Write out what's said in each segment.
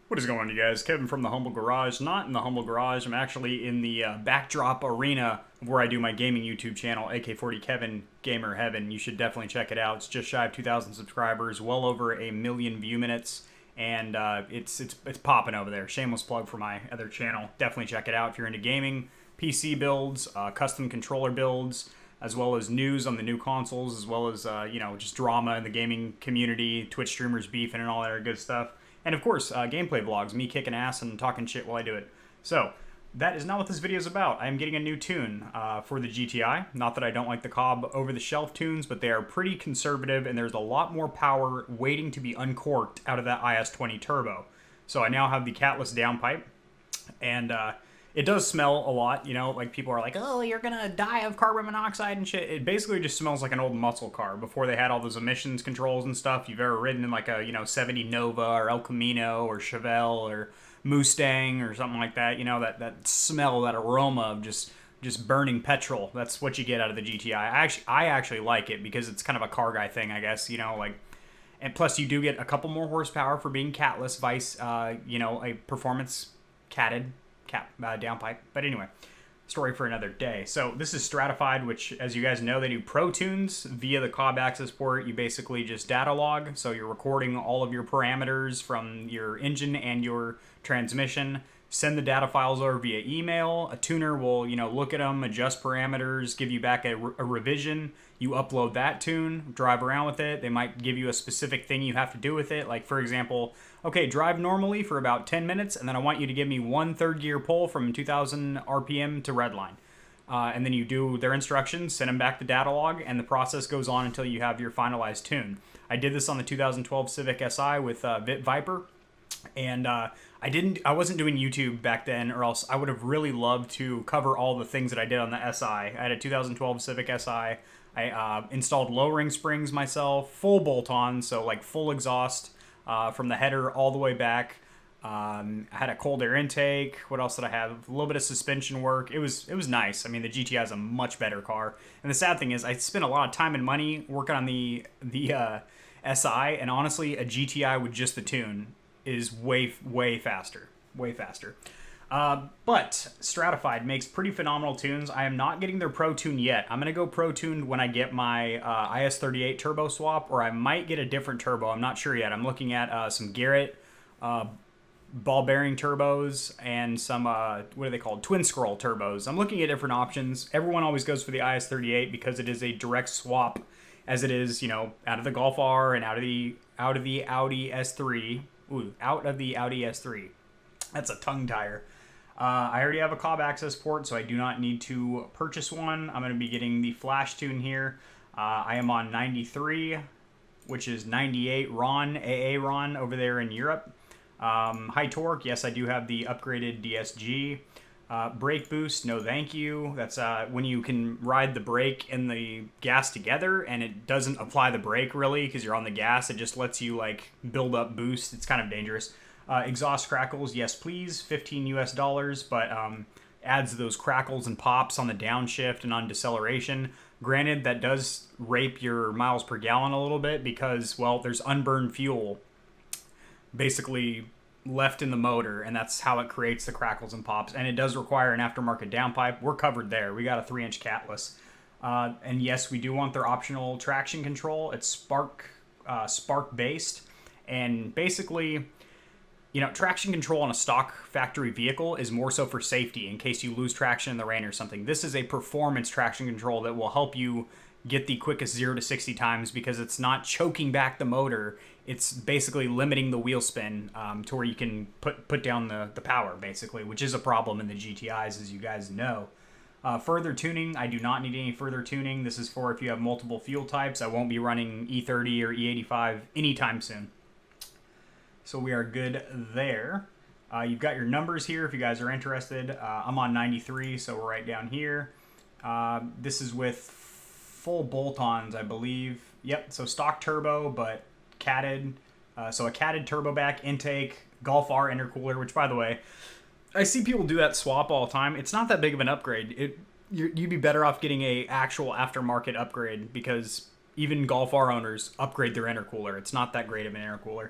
What is going on, you guys? Kevin from the Humble Garage. Not in the Humble Garage. I'm actually in the backdrop arena of where I do my gaming YouTube channel, AK40 Kevin Gamer Heaven. You should definitely check it out. It's just shy of 2,000 subscribers, well over 1 million view minutes, and it's popping over there. Shameless plug for my other channel. Definitely check it out if you're into gaming, PC builds, custom controller builds, as well as news on the new consoles, as well as just drama in the gaming community, Twitch streamers beefing, and all that good stuff. And of course, gameplay vlogs, me kicking ass and talking shit while I do it. So, that is not what this video is about. I am getting a new tune for the GTI. Not that I don't like the Cobb over-the-shelf tunes, but they are pretty conservative, and there's a lot more power waiting to be uncorked out of that IS-20 turbo. So I now have the catless downpipe, and it does smell a lot, like people are like, oh, you're gonna die of carbon monoxide and shit. It basically just smells like an old muscle car before they had all those emissions controls and stuff. You've ever ridden in like a, 70 Nova or El Camino or Chevelle or Mustang or something like that, that smell, that aroma of just burning petrol. That's what you get out of the GTI. I actually like it because it's kind of a car guy thing, I guess, and plus you do get a couple more horsepower for being catless, vice, a performance catted downpipe. But anyway, story for another day. So this is Stratified, which, as you guys know, they do Pro Tunes via the Cobb access port. You basically just data log, so you're recording all of your parameters from your engine and your transmission. Send the data files over via email. A tuner will, look at them, adjust parameters, give you back a revision. You upload that tune, drive around with it. They might give you a specific thing you have to do with it. Like, for example, okay, drive normally for about 10 minutes, and then I want you to give me 1 third gear pull from 2,000 RPM to redline. And then you do their instructions, send them back the data log, and the process goes on until you have your finalized tune. I did this on the 2012 Civic Si with Vit Viper, and I wasn't doing YouTube back then, or else I would have really loved to cover all the things that I did on the SI. I had a 2012 Civic Si. I installed low-ring springs myself, full bolt-on, so like full exhaust from the header all the way back. I had a cold air intake. What else did I have? A little bit of suspension work. It was nice. I mean, the GTI is a much better car. And the sad thing is, I spent a lot of time and money working on the SI, and honestly, a GTI with just the tune is way faster. Way faster. But Stratified makes pretty phenomenal tunes. I am not getting their Pro Tune yet. I'm going to go Pro Tuned when I get my IS-38 turbo swap, or I might get a different turbo. I'm not sure yet. I'm looking at some Garrett ball bearing turbos and some, what are they called? Twin scroll turbos. I'm looking at different options. Everyone always goes for the IS-38 because it is a direct swap, as it is, out of the Golf R and out of the Audi S3. Ooh, out of the Audi S3. That's a tongue tire. I already have a Cobb access port, so I do not need to purchase one. I'm going to be getting the flash tune here. I am on 93, which is 98 RON, AA RON over there in Europe. High torque, yes, I do have the upgraded DSG. Brake boost, no thank you. That's when you can ride the brake and the gas together, and it doesn't apply the brake really because you're on the gas. It just lets you like build up boost. It's kind of dangerous. Exhaust crackles, yes please, $15 US, but adds those crackles and pops on the downshift and on deceleration. Granted, that does rape your miles per gallon a little bit because, well, there's unburned fuel basically left in the motor, and that's how it creates the crackles and pops. And it does require an aftermarket downpipe. We're covered there. We got a 3-inch catless. And yes, we do want their optional traction control. It's spark based, and basically, traction control on a stock factory vehicle is more so for safety in case you lose traction in the rain or something. This is a performance traction control that will help you get the quickest 0 to 60 times because it's not choking back the motor. It's basically limiting the wheel spin to where you can put down the power, basically, which is a problem in the GTIs, as you guys know. Further tuning, I do not need any further tuning. This is for if you have multiple fuel types. I won't be running E30 or E85 anytime soon. So we are good there. You've got your numbers here if you guys are interested. I'm on 93, so we're right down here. This is with full bolt-ons, I believe. Yep, so stock turbo, but catted. So a catted turbo back intake, Golf R intercooler, which, by the way, I see people do that swap all the time. It's not that big of an upgrade. You'd be better off getting a actual aftermarket upgrade because even Golf R owners upgrade their intercooler. It's not that great of an intercooler.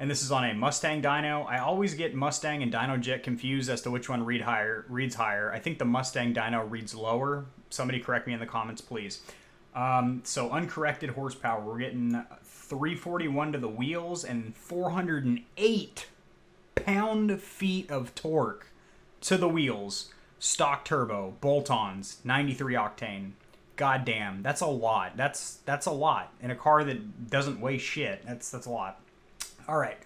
and this is on a Mustang dyno. I always get Mustang and Dynojet confused as to which one reads higher. I think the Mustang dyno reads lower. Somebody correct me in the comments, please. So uncorrected horsepower, we're getting 341 to the wheels and 408 pound-feet of torque to the wheels. Stock turbo, bolt-ons, 93 octane. God damn, that's a lot. That's a lot in a car that doesn't weigh shit. That's a lot. All right,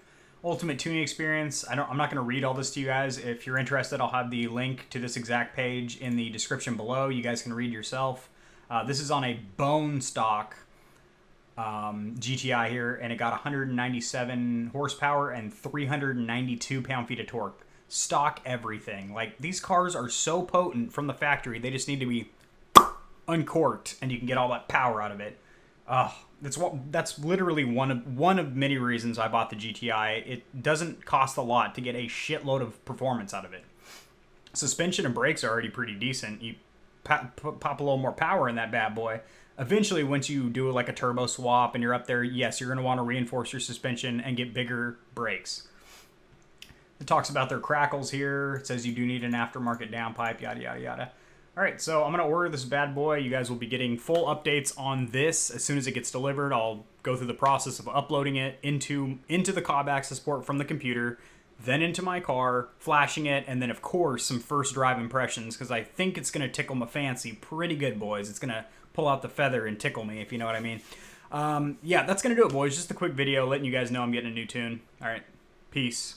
ultimate tuning experience. I'm not going to read all this to you guys. If you're interested, I'll have the link to this exact page in the description below. You guys can read yourself. This is on a bone stock GTI here, and it got 197 horsepower and 392 pound-feet of torque. Stock everything. Like, these cars are so potent from the factory, they just need to be uncorked, and you can get all that power out of it. That's literally one of many reasons I bought the GTI. It doesn't cost a lot to get a shitload of performance out of it. Suspension and brakes are already pretty decent. You pop a little more power in that bad boy. Eventually, once you do like a turbo swap and you're up there, yes, you're going to want to reinforce your suspension and get bigger brakes. It talks about their crackles here. It says you do need an aftermarket downpipe, yada, yada, yada. All right, so I'm going to order this bad boy. You guys will be getting full updates on this as soon as it gets delivered. I'll go through the process of uploading it into the cob access port from the computer, then into my car, flashing it, and then, of course, some first drive impressions, because I think it's going to tickle my fancy pretty good, boys. It's going to pull out the feather and tickle me, if you know what I mean. Yeah, that's going to do it, boys. Just a quick video letting you guys know I'm getting a new tune. All right, peace.